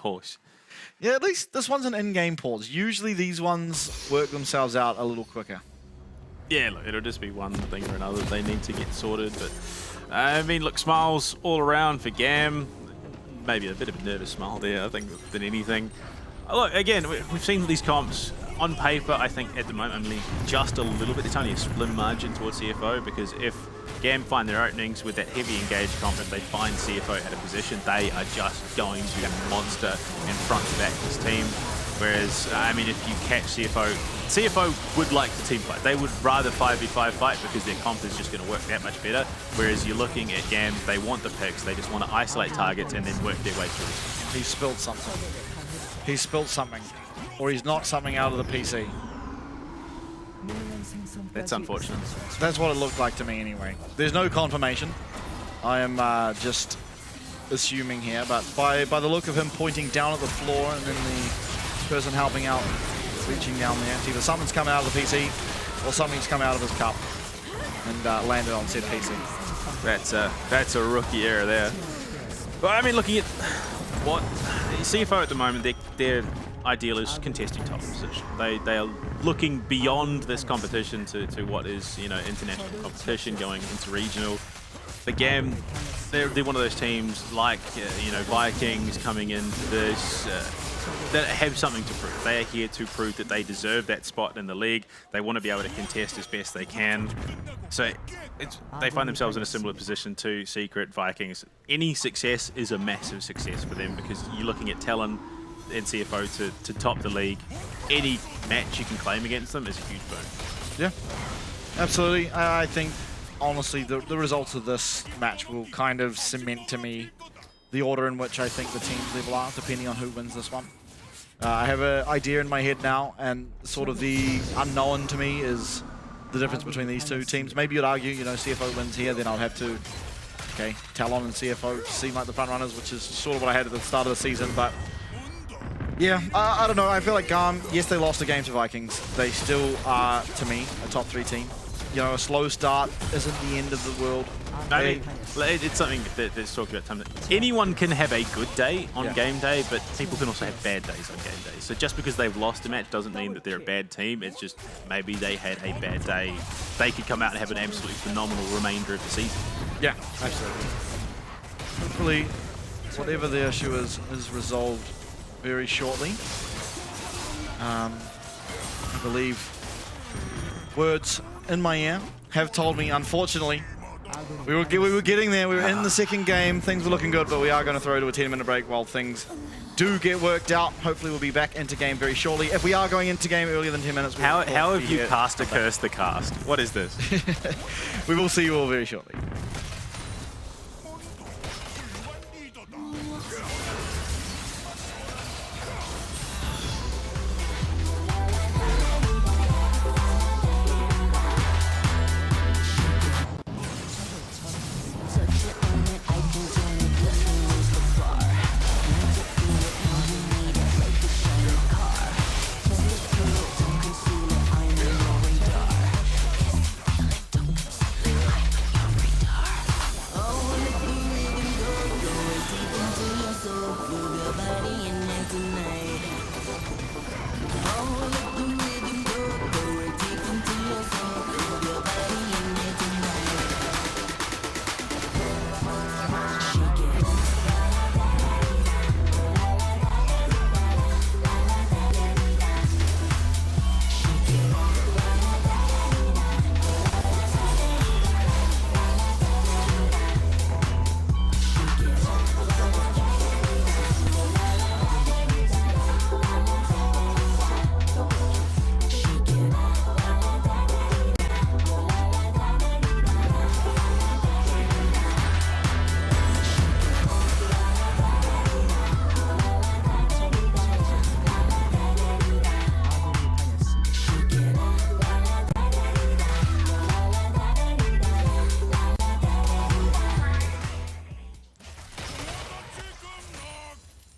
course. Yeah, at least this one's an in-game pause. Usually these ones work themselves out a little quicker. Yeah, look, it'll just be one thing or another they need to get sorted. But I mean, look, smiles all around for Gam. Maybe a bit of a nervous smile there, I think, than anything. Look, again, we've seen these comps on paper. I think at the moment only just a little bit. It's only a slim margin towards CFO, because if Gam find their openings with that heavy engaged comp, if they find CFO at a position, they are just going to monster in front of this team. Whereas, I mean, if you catch CFO would like to team fight. They would rather 5v5 fight because their comp is just going to work that much better. Whereas you're looking at Gam, they want the picks, they just want to isolate targets and then work their way through. He spilled something. He spilled something. Or he's knocked something out of the PC. That's unfortunate. That's what it looked like to me anyway. There's no confirmation. I am just assuming here, but by the look of him pointing down at the floor and then the person helping out reaching down there, it's either something's come out of the PC or something's come out of his cup and landed on said PC. That's a rookie error there. But I mean, looking at what CFO at the moment, their ideal is contesting top position. They are looking beyond this competition to what is, you know, international competition, going into regional. But Gam, they're one of those teams like you know, Vikings coming into this that have something to prove. They are here to prove that they deserve that spot in the league. They want to be able to contest as best they can. So they find themselves in a similar position to Secret, Vikings. Any success is a massive success for them, because you're looking at Talon and CFO to top the league. Any match you can claim against them is a huge boon. Yeah, absolutely. I think, honestly, the results of this match will kind of cement to me the order in which I think the teams level are, depending on who wins this one. I have an idea in my head now, and sort of the unknown to me is the difference between these two teams. Maybe you'd argue, you know, CFO wins here, then I'll have to, okay, Talon and CFO seem like the front runners, which is sort of what I had at the start of the season, but yeah, I don't know. I feel like Garm, yes, they lost a game to Vikings. They still are, to me, a top 3 team. You know, a slow start isn't the end of the world. I mean, it's something that's talked about time. Anyone can have a good day on game day, but people can also have bad days on game day. So just because they've lost a match doesn't mean that they're a bad team. It's just maybe they had a bad day. They could come out and have an absolutely phenomenal remainder of the season. Yeah, absolutely. Hopefully, whatever the issue is resolved very shortly. I believe words in my ear have told me, unfortunately, we were getting there. We were in the second game. Things were looking good, but we are going to throw to a 10-minute break while things do get worked out. Hopefully, we'll be back into game very shortly. If we are going into game earlier than 10 minutes, how have you cast a curse the cast? What is this? We will see you all very shortly.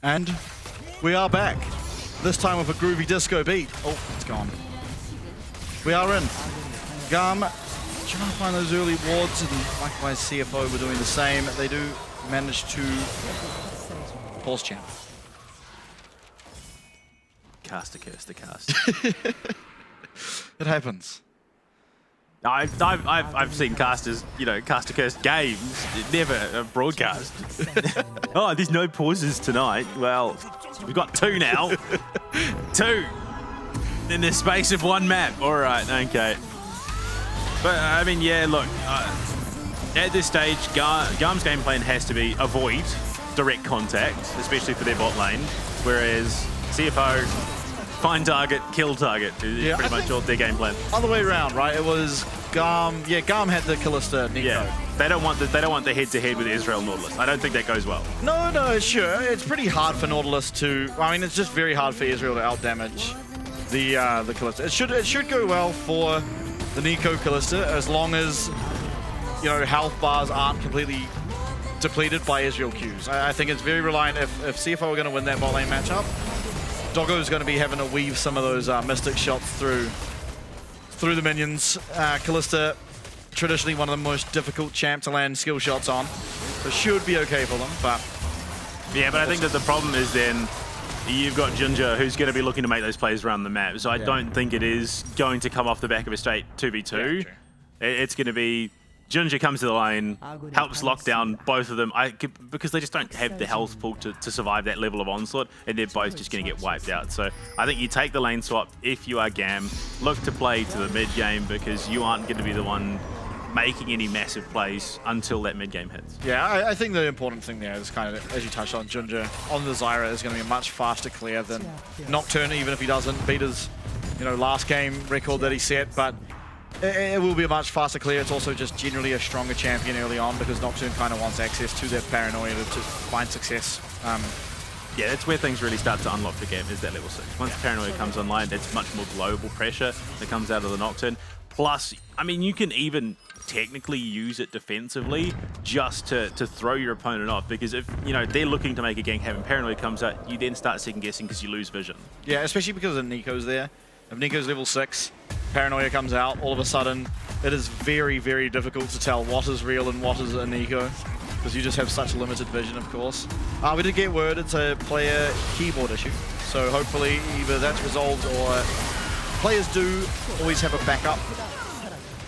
And we are back, this time with a groovy disco beat. Oh, it's gone. We are in. Garm trying to find those early wards, and likewise CFO were doing the same. They do manage to pulse champ. Caster curse the cast. It happens. I've seen casters, caster curse games, never a broadcast. Oh, there's no pauses tonight. Well, we've got 2 now. 2 in the space of 1 map. All right, okay. But I mean, yeah, look, at this stage, Garm's game plan has to be avoid direct contact, especially for their bot lane, whereas CFO, find target, kill target is pretty much all their game plan. Other way around, right? It was Garm. Yeah, Garm had the Kalista Nico. Yeah, they don't want the head-to-head with Israel Nautilus. I don't think that goes well. No, sure. It's pretty hard for Nautilus to. I mean, it's just very hard for Israel to outdamage the Kalista. It should go well for the Nico Kalista as long as health bars aren't completely depleted by Israel Qs. I think it's very reliant if CFO are going to win that bot lane matchup. Doggo's going to be having to weave some of those Mystic shots through the minions. Kalista, traditionally one of the most difficult champ to land skill shots on. So should be okay for them, but... Yeah, but I think that the problem is then you've got Ginger who's going to be looking to make those plays around the map. So I don't think it is going to come off the back of a straight 2v2. Yeah, it's going to be... Ginger comes to the lane, helps lock down both of them, because they just don't have the health pool to survive that level of onslaught, and they're both just going to get wiped out. So I think you take the lane swap if you are Gam, look to play to the mid game, because you aren't going to be the one making any massive plays until that mid game hits. Yeah, I think the important thing there is kind of, as you touched on, Ginger on the Zyra is going to be a much faster clear than Nocturne, even if he doesn't beat his last game record that he set, but it will be a much faster clear. It's also just generally a stronger champion early on because Nocturne kind of wants access to that paranoia to find success. Yeah, that's where things really start to unlock the game, is that level 6. Once paranoia comes online, it's much more global pressure that comes out of the Nocturne. Plus, I mean, you can even technically use it defensively just to throw your opponent off, because if they're looking to make a gank happen, paranoia comes out, you then start second guessing because you lose vision. Yeah, especially because of Nico's there. If Nico's level 6, paranoia comes out, all of a sudden it is very, very difficult to tell what is real and what is a Nico, because you just have such limited vision, of course. We did get word it's a player keyboard issue, so hopefully either that's resolved or players do always have a backup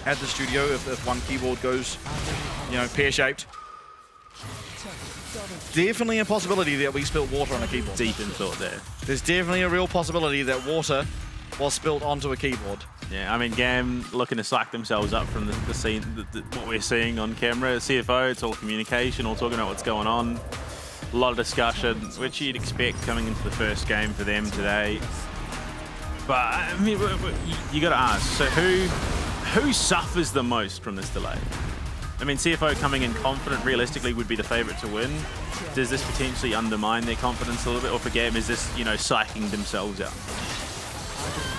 at the studio if one keyboard goes, pear-shaped. Definitely a possibility that we spilt water on a keyboard. Deep in thought there. There's definitely a real possibility that water was spilt onto a keyboard. Yeah, I mean, Gam looking to psych themselves up from the scene, what we're seeing on camera. CFO, it's all communication, all talking about what's going on. A lot of discussion, which you'd expect coming into the first game for them today. But, I mean, you got to ask, so who suffers the most from this delay? I mean, CFO coming in confident, realistically, would be the favourite to win. Does this potentially undermine their confidence a little bit? Or for Gam, is this, psyching themselves out?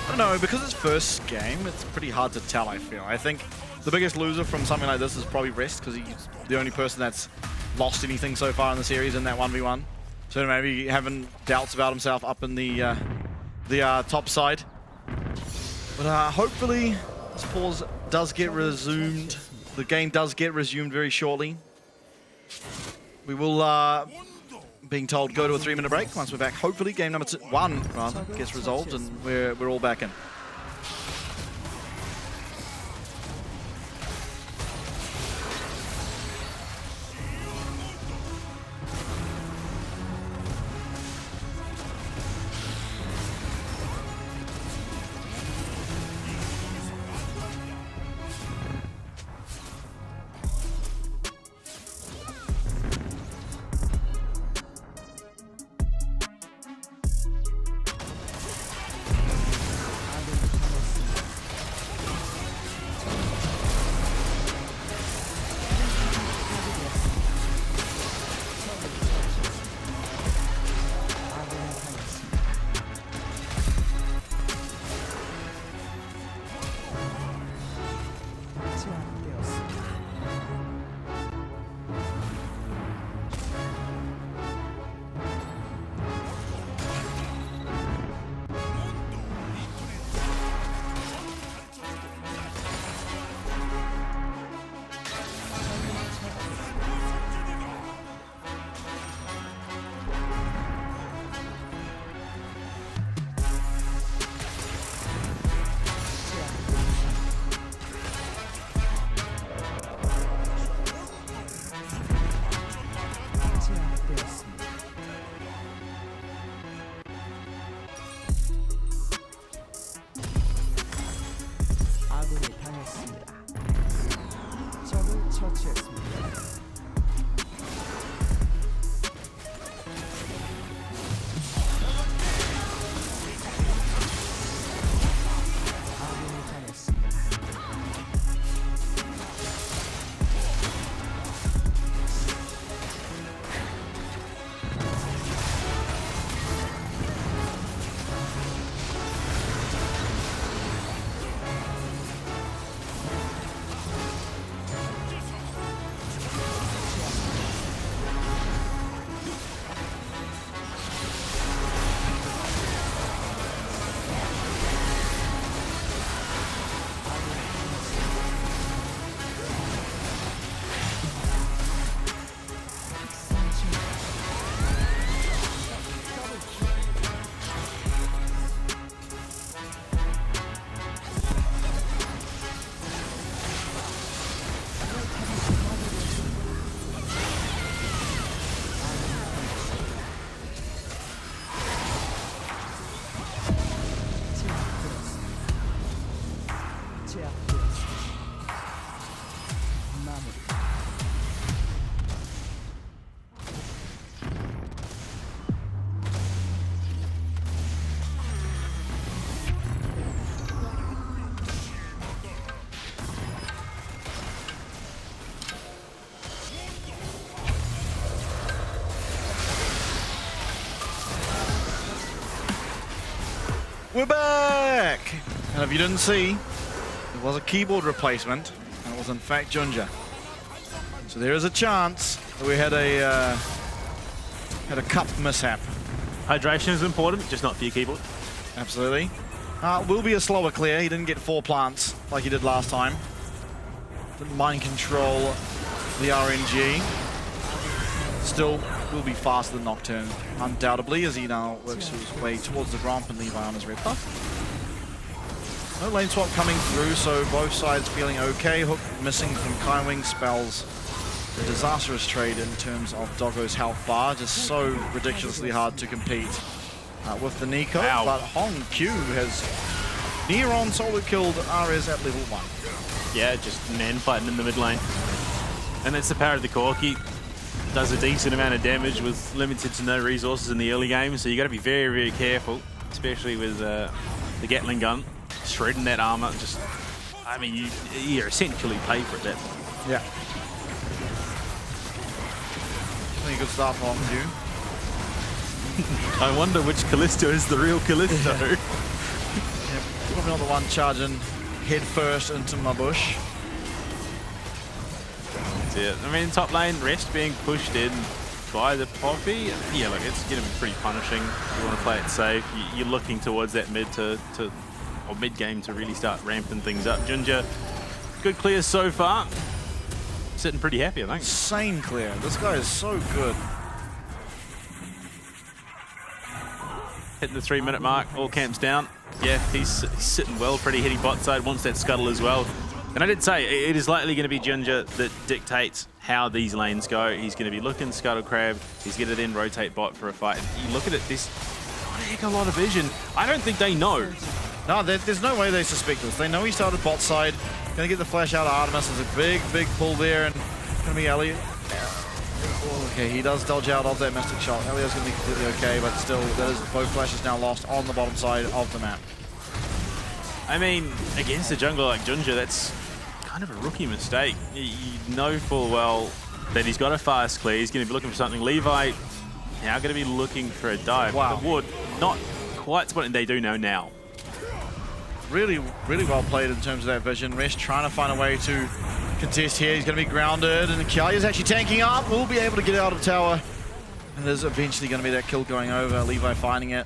I don't know, because it's first game, it's pretty hard to tell, I feel. I think the biggest loser from something like this is probably Rest, because he's the only person that's lost anything so far in the series in that 1v1. So maybe having doubts about himself up in the top side. But hopefully this pause does get resumed. The game does get resumed very shortly. We will, being told, go to a 3-minute break. Once we're back, hopefully game number 1 rather gets resolved and we're all back in. We're back! And if you didn't see, there was a keyboard replacement, and it was in fact Junja. So there is a chance that we had a cup mishap. Hydration is important, just not for your keyboard. Absolutely. Will be a slower clear. He didn't get 4 plants like he did last time. Didn't mind control the RNG. Still will be faster than Nocturne, undoubtedly, as he now works his way towards the ramp and Levi on his red buff. No lane swap coming through, so both sides feeling okay. Hook missing from Kaiwing spells a disastrous trade in terms of Doggo's health bar. Just so ridiculously hard to compete with the Nico. Wow. But Hong Q has near on solo killed Ares at level 1. Yeah, just man fighting in the mid lane. And that's the power of the Corki. Does a decent amount of damage with limited to no resources in the early game, so you got to be very, very careful, especially with the Gatling gun. Shredding that armor, just, I mean, you essentially pay for it. That. Yeah. I think a good start for Hong Q. I wonder which Callisto is the real Callisto. Yeah, probably not the one charging head first into my bush. That's it. I mean, top lane, Rest being pushed in by the Poppy. Yeah, look, it's going to be pretty punishing. You want to play it safe. You're looking towards that mid or mid game to really start ramping things up. Junja, good clear so far. Sitting pretty happy, I think. Insane clear. This guy is so good. Hitting the 3-minute mark, all camps down. Yeah, he's sitting well, pretty hitting bot side, wants that scuttle as well. And I did say, it is likely going to be Junja that dictates how these lanes go. He's going to be looking scuttle crab, he's going to then rotate bot for a fight. You look at it, there's not a heck of a lot of vision. I don't think they know. No, there's no way they suspect this. They know he started bot side, going to get the flash out of Artemis. There's a big, big pull there, and going to be Elliot. Okay, he does dodge out of that Mystic shot. Elio's going to be completely okay, but still, both flashes now lost on the bottom side of the map. I mean, against a jungler like Junja, that's kind of a rookie mistake. You know full well that he's got a fast clear. He's going to be looking for something. Levi now going to be looking for a dive. Wow. The Wood, not quite spotting. They do know now. Really, really well played in terms of that vision. Rest trying to find a way to contest here. He's going to be grounded, and Kialia's actually tanking up. Will be able to get out of tower. And there's eventually going to be that kill going over. Levi finding it.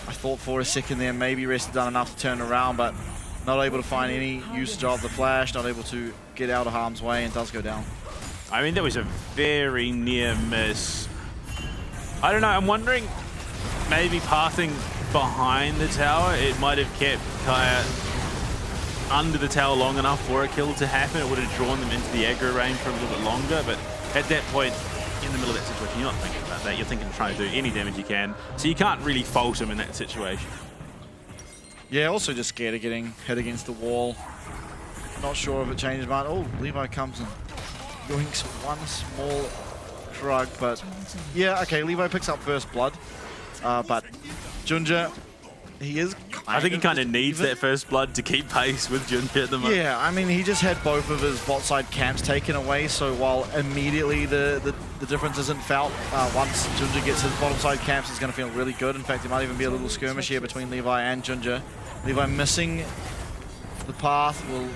I thought for a second there maybe Rest had done enough to turn around, but not able to find any usage of the flash, not able to get out of harm's way, and does go down. I mean, that was a very near miss. I don't know, I'm wondering, maybe passing behind the tower, it might have kept Kaya under the tower long enough for a kill to happen. It would have drawn them into the aggro range for a little bit longer, but at that point, in the middle of that situation, you're not thinking about that. You're thinking of trying to do any damage you can, so you can't really fault him in that situation. Yeah, also just scared of getting hit against the wall. Not sure if it changes, but oh, Levi comes and yoinks one small Krug, but yeah, okay, Levi picks up first blood, but Junja, he is I think he kind of needs that first blood to keep pace with Junja at the moment. Yeah, I mean, he just had both of his bot side camps taken away, so while immediately the difference isn't felt, once Junja gets his bottom side camps, it's going to feel really good. In fact, there might even be a little skirmish here between Levi and Junja. Levi missing the path will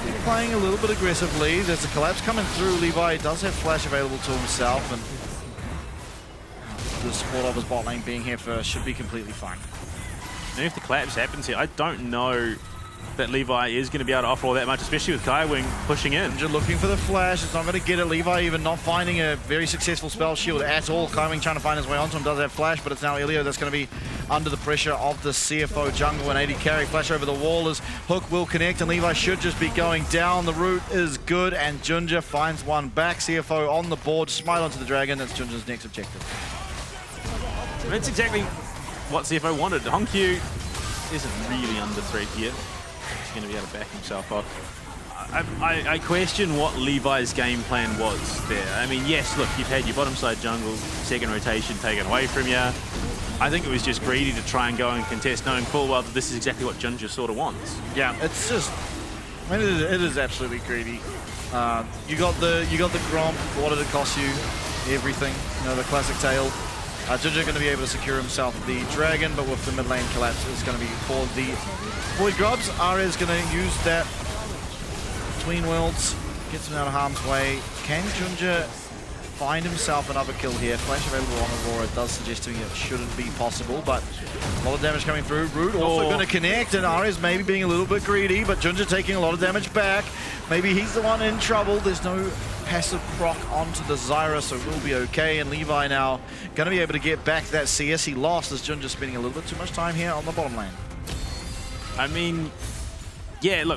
be playing a little bit aggressively. There's a collapse coming through. Levi does have flash available to himself, and the support of his bot lane being here first should be completely fine. And if the collapse happens here, I don't know that Levi is going to be able to offer all that much, especially with Kaiwing pushing in. Junja looking for the flash, it's not going to get it. Levi even not finding a very successful spell shield at all. Kaiwing trying to find his way onto him, does have flash, but it's now Ilio that's going to be under the pressure of the CFO jungle and 80 carry. Flash over the wall as Hook will connect, and Levi should just be going down. The route is good, and Junja finds one back. CFO on the board, smite onto the dragon. That's Junja's next objective. That's exactly what CFO wanted. Hongq isn't really under threat here. He's going to be able to back himself off. I question what Levi's game plan was there. I mean, yes, look, you've had your bottom side jungle, second rotation taken away from you. I think it was just greedy to try and go and contest, knowing full well that this is exactly what Junja sort of wants. Yeah, it's just, I mean, it is absolutely greedy. You got the Gromp. What did it cost you? Everything. You know, the classic tale. Junja going to be able to secure himself the dragon, but with the mid lane collapse, it's going to be for the Void Grubs. Ares going to use that between worlds, gets him out of harm's way. Can Junja find himself another kill here? Flash available on Aurora does suggest to me it shouldn't be possible, but a lot of damage coming through. Root also going to connect, and Ares maybe being a little bit greedy, but Junja taking a lot of damage back. Maybe he's the one in trouble. There's no passive proc onto the Zyra, so we'll be okay. And Levi now going to be able to get back that CS he lost as Junja spending a little bit too much time here on the bottom lane. I mean, yeah, look,